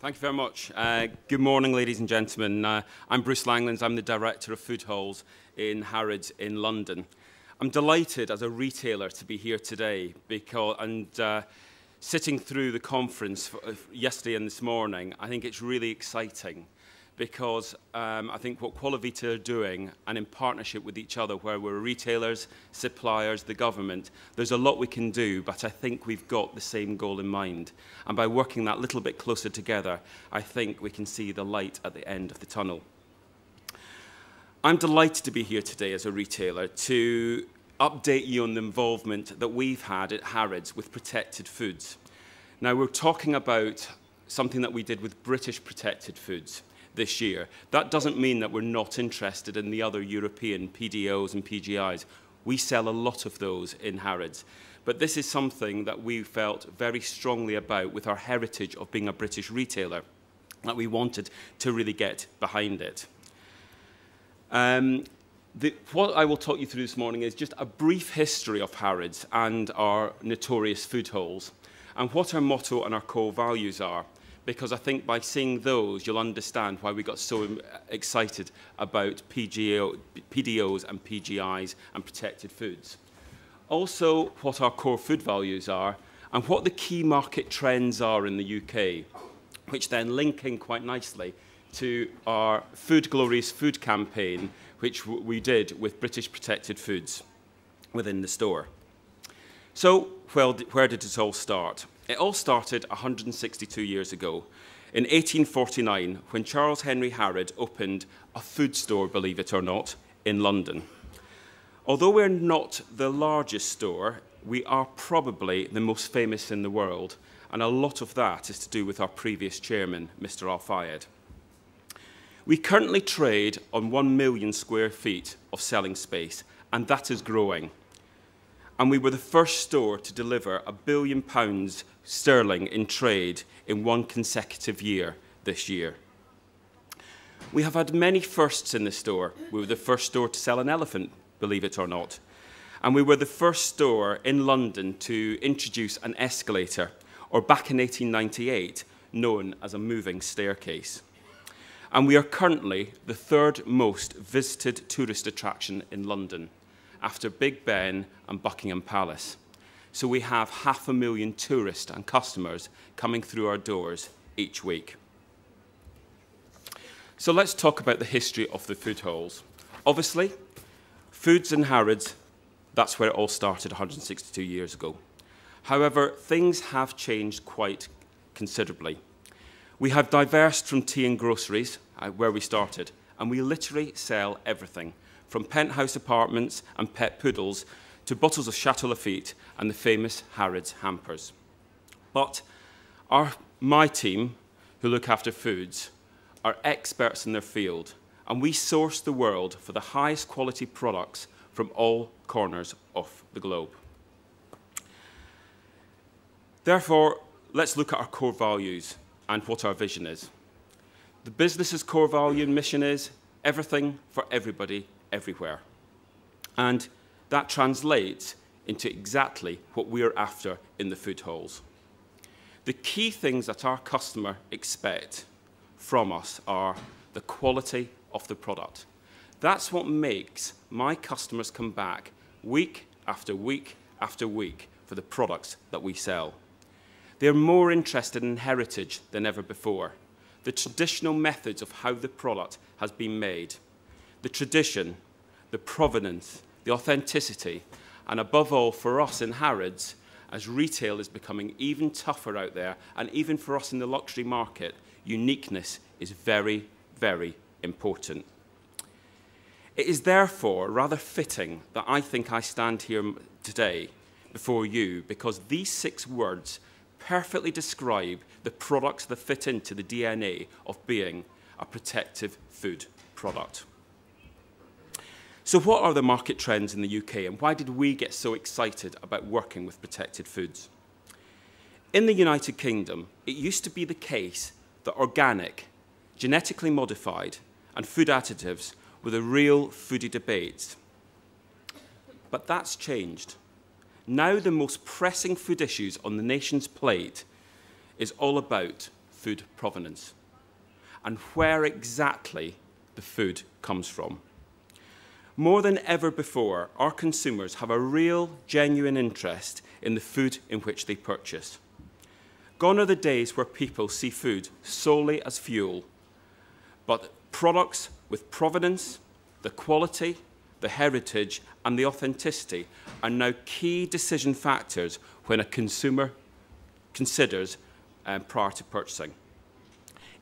Thank you very much. Good morning, ladies and gentlemen. I'm Bruce Langlands. I'm the Director of Food Halls in Harrods in London. I'm delighted as a retailer to be here today sitting through the conference yesterday and this morning. I think it's really exciting because I think what Qualivita are doing, and in partnership with each other, where we're retailers, suppliers, the government, there's a lot we can do, but I think we've got the same goal in mind. And by working that little bit closer together, I think we can see the light at the end of the tunnel. I'm delighted to be here today as a retailer to update you on the involvement that we've had at Harrods with protected foods. Now, we're talking about something that we did with British protected foods this year. That doesn't mean that we're not interested in the other European PDOs and PGIs. We sell a lot of those in Harrods. But this is something that we felt very strongly about with our heritage of being a British retailer, that we wanted to really get behind it. What I will talk you through this morning is just a brief history of Harrods and our notorious food halls, and what our motto and our core values are, because I think by seeing those, you'll understand why we got so excited about PDOs and PGIs and protected foods. Also, what our core food values are, and what the key market trends are in the UK, which then link in quite nicely to our Food Glorious Food campaign, which we did with British protected foods within the store. So, where did it all start? It all started 162 years ago, in 1849, when Charles Henry Harrod opened a food store, believe it or not, in London. Although we're not the largest store, we are probably the most famous in the world, and a lot of that is to do with our previous chairman, Mr. Al-Fayed. We currently trade on 1 million square feet of selling space, and that is growing. And we were the first store to deliver £1 billion sterling in trade in one consecutive year this year. We have had many firsts in the store. We were the first store to sell an elephant, believe it or not. And we were the first store in London to introduce an escalator, or back in 1898, known as a moving staircase. And we are currently the third most visited tourist attraction in London, after Big Ben and Buckingham Palace. So we have 500,000 tourists and customers coming through our doors each week. So let's talk about the history of the food halls. Obviously, foods in Harrods, that's where it all started 162 years ago. However, things have changed quite considerably. We have diversed from tea and groceries, where we started, and we literally sell everything, from penthouse apartments and pet poodles to bottles of Chateau Lafite and the famous Harrods hampers. But my team, who look after foods, are experts in their field, and we source the world for the highest quality products from all corners of the globe. Therefore, let's look at our core values and what our vision is. The business's core value and mission is everything for everybody, everywhere. And that translates into exactly what we're after in the food halls. The key things that our customer expect from us are the quality of the product. That's what makes my customers come back week after week after week for the products that we sell. They're more interested in heritage than ever before. The traditional methods of how the product has been made, the tradition, the provenance, the authenticity, and above all, for us in Harrods, as retail is becoming even tougher out there, and even for us in the luxury market, uniqueness is very, very important. It is therefore rather fitting that I think I stand here today before you, because these 6 words perfectly describe the products that fit into the DNA of being a protective food product. So what are the market trends in the UK, and why did we get so excited about working with protected foods? In the United Kingdom, it used to be the case that organic, genetically modified, and food additives were the real foodie debates. But that's changed. Now the most pressing food issues on the nation's plate is all about food provenance and where exactly the food comes from. More than ever before, our consumers have a real, genuine interest in the food in which they purchase. Gone are the days where people see food solely as fuel, but products with provenance, the quality, the heritage, and the authenticity are now key decision factors when a consumer considers prior to purchasing.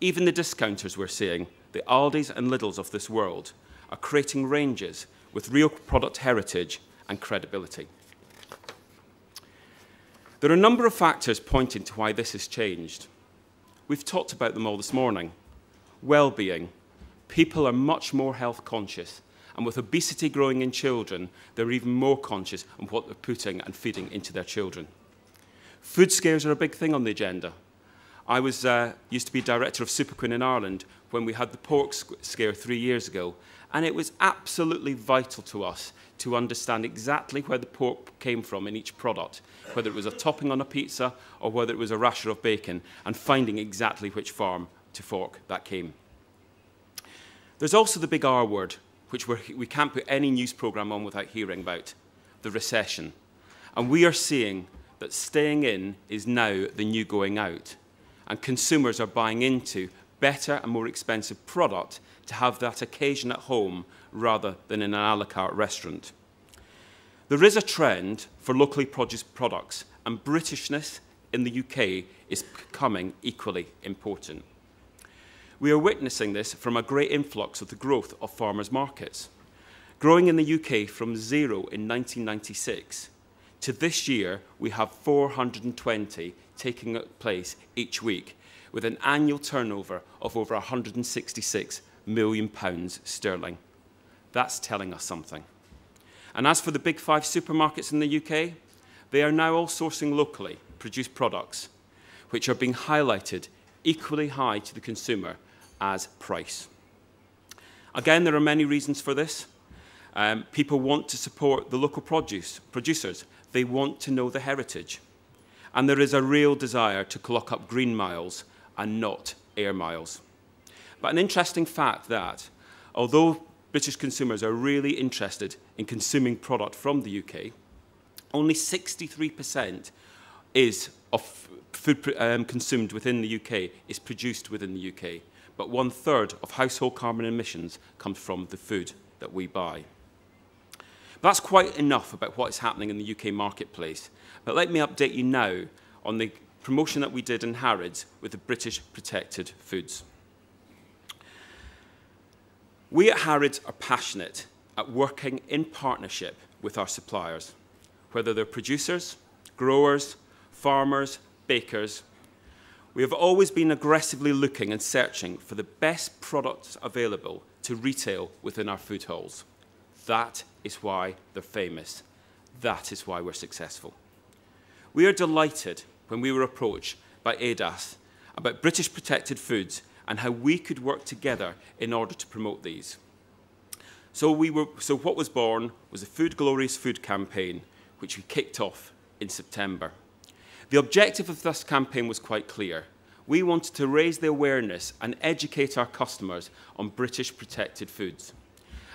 Even the discounters we're seeing, the Aldis and Lidls of this world, are creating ranges with real product heritage and credibility. There are a number of factors pointing to why this has changed. We've talked about them all this morning. Well-being. People are much more health conscious, and with obesity growing in children, they're even more conscious of what they're putting and feeding into their children. Food scares are a big thing on the agenda. I used to be director of Super Queen in Ireland when we had the pork scare 3 years ago, and it was absolutely vital to us to understand exactly where the pork came from in each product, whether it was a topping on a pizza or whether it was a rasher of bacon, and finding exactly which farm to fork that came. There's also the big R word, which we can't put any news programme on without hearing about, the recession. And we are seeing that staying in is now the new going out. And consumers are buying into better and more expensive product to have that occasion at home rather than in an a la carte restaurant. There is a trend for locally produced products, and Britishness in the UK is becoming equally important. We are witnessing this from a great influx of the growth of farmers' markets. Growing in the UK from 0 in 1996 to this year, we have 420 taking place each week, with an annual turnover of over £166 million sterling. That's telling us something. And as for the big 5 supermarkets in the UK, they are now all sourcing locally produced products, which are being highlighted equally high to the consumer as price. Again, there are many reasons for this. People want to support the local producers. They want to know the heritage. And there is a real desire to clock up green miles and not air miles. But an interesting fact that, although British consumers are really interested in consuming product from the UK, only 63% of food consumed within the UK is produced within the UK. But 1/3 of household carbon emissions comes from the food that we buy. That's quite enough about what is happening in the UK marketplace. But let me update you now on the promotion that we did in Harrods with the British protected foods. We at Harrods are passionate at working in partnership with our suppliers, whether they're producers, growers, farmers, bakers. We have always been aggressively looking and searching for the best products available to retail within our food halls. That is why they're famous. That is why we're successful. We are delighted when we were approached by ADAS about British protected foods and how we could work together in order to promote these. So what was born was the Food Glorious Food campaign, which we kicked off in September. The objective of this campaign was quite clear. We wanted to raise the awareness and educate our customers on British protected foods.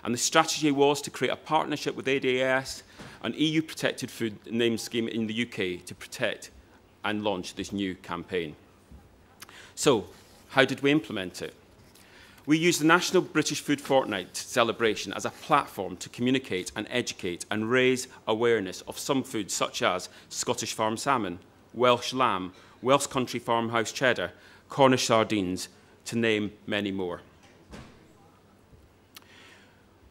And the strategy was to create a partnership with ADAS, an EU protected food name scheme in the UK, to protect and launch this new campaign. So, how did we implement it? We used the National British Food Fortnight celebration as a platform to communicate and educate and raise awareness of some foods such as Scottish farm salmon, Welsh lamb, Welsh country farmhouse cheddar, Cornish sardines, to name many more.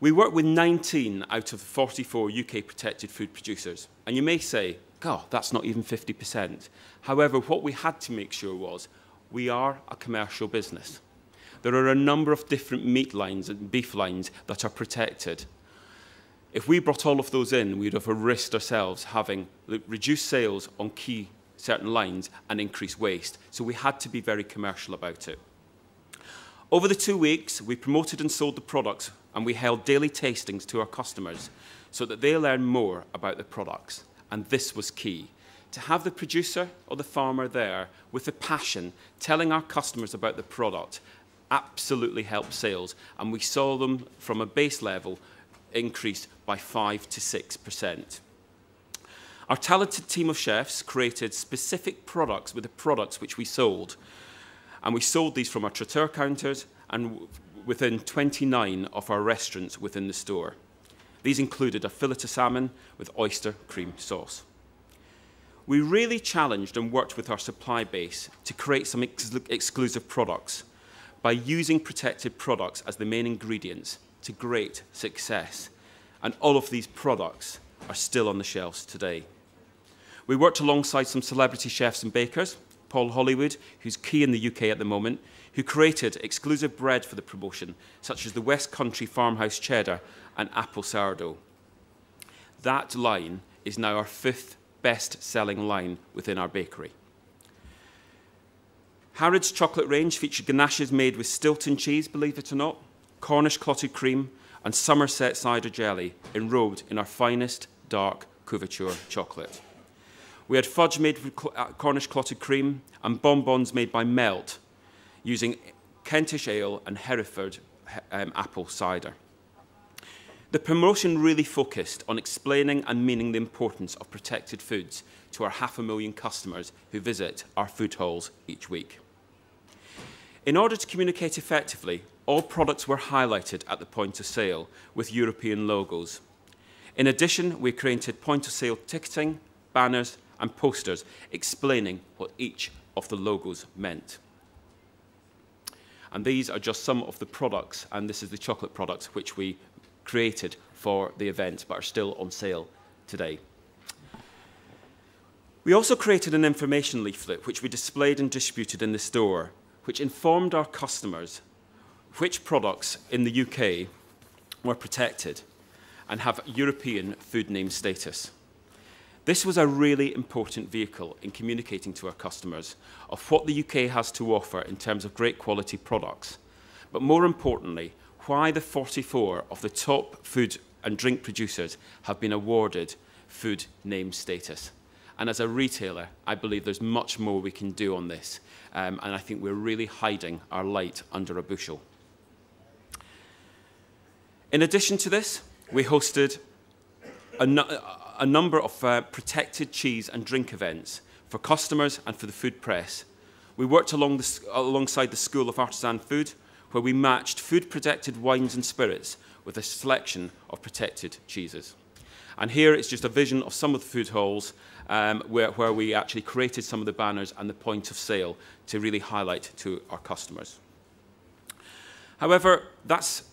We work with 19 out of 44 UK protected food producers. And you may say, God, that's not even 50%. However, what we had to make sure was we are a commercial business. There are a number of different meat lines and beef lines that are protected. If we brought all of those in, we'd have risked ourselves having reduced sales on key certain lines and increased waste. So we had to be very commercial about it. Over the 2 weeks, we promoted and sold the products, and we held daily tastings to our customers so that they learn more about the products. And this was key. To have the producer or the farmer there with the passion, telling our customers about the product, absolutely helped sales. And we saw them from a base level increase by 5 to 6%. Our talented team of chefs created specific products with the products which we sold. And we sold these from our traiteur counters and within 29 of our restaurants within the store. These included a fillet of salmon with oyster cream sauce. We really challenged and worked with our supply base to create some exclusive products by using protected products as the main ingredients to great success. And all of these products are still on the shelves today. We worked alongside some celebrity chefs and bakers, Paul Hollywood, who's key in the UK at the moment, who created exclusive bread for the promotion, such as the West Country Farmhouse Cheddar and Apple Sourdough. That line is now our 5th best-selling line within our bakery. Harrods' chocolate range featured ganaches made with Stilton cheese, believe it or not, Cornish clotted cream, and Somerset cider jelly, enrobed in our finest dark couverture chocolate. We had fudge made with Cornish clotted cream and bonbons made by Melt, using Kentish ale and Hereford apple cider. The promotion really focused on explaining and meaning the importance of protected foods to our 500,000 customers who visit our food halls each week. In order to communicate effectively, all products were highlighted at the point of sale with European logos. In addition, we created point of sale ticketing, banners, and posters explaining what each of the logos meant. And these are just some of the products, and this is the chocolate products which we created for the event but are still on sale today. We also created an information leaflet which we displayed and distributed in the store, which informed our customers which products in the UK were protected and have European food name status. This was a really important vehicle in communicating to our customers of what the UK has to offer in terms of great quality products, but more importantly, why the 44 of the top food and drink producers have been awarded food name status. And as a retailer, I believe there's much more we can do on this, and I think we're really hiding our light under a bushel. In addition to this, we hosted a number of protected cheese and drink events for customers and for the food press. We worked alongside the School of Artisan Food, where we matched food-protected wines and spirits with a selection of protected cheeses. And here it's just a vision of some of the food halls where we actually created some of the banners and the point of sale to really highlight to our customers. However, that's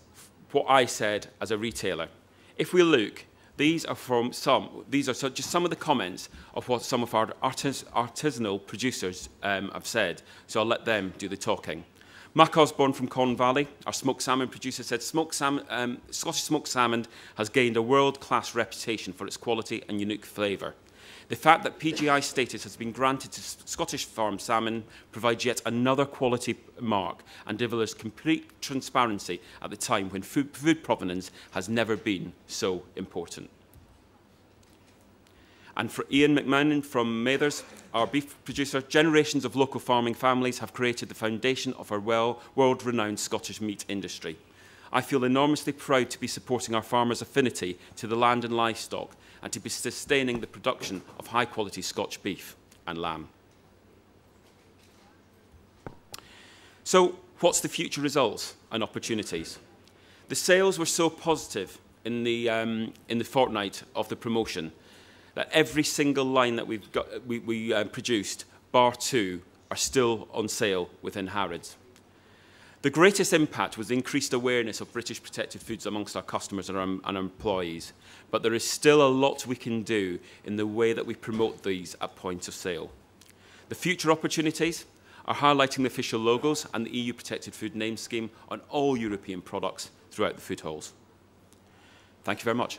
what I said as a retailer. If we look, these are just some of the comments of what some of our artisanal producers have said. So I'll let them do the talking. Mac Osborne from Corn Valley, our smoked salmon producer, said Scottish smoked salmon has gained a world-class reputation for its quality and unique flavour. The fact that PGI status has been granted to Scottish farm salmon provides yet another quality mark and delivers complete transparency at the time when food provenance has never been so important. And for Ian McMahon from Mathers, our beef producer, generations of local farming families have created the foundation of our world-renowned Scottish meat industry. I feel enormously proud to be supporting our farmers' affinity to the land and livestock and to be sustaining the production of high-quality Scotch beef and lamb. So, what's the future results and opportunities? The sales were so positive in the fortnight of the promotion that every single line that we produced, bar 2, are still on sale within Harrods. The greatest impact was the increased awareness of British protected foods amongst our customers and our employees, but there is still a lot we can do in the way that we promote these at point of sale. The future opportunities are highlighting the official logos and the EU protected food name scheme on all European products throughout the food halls. Thank you very much.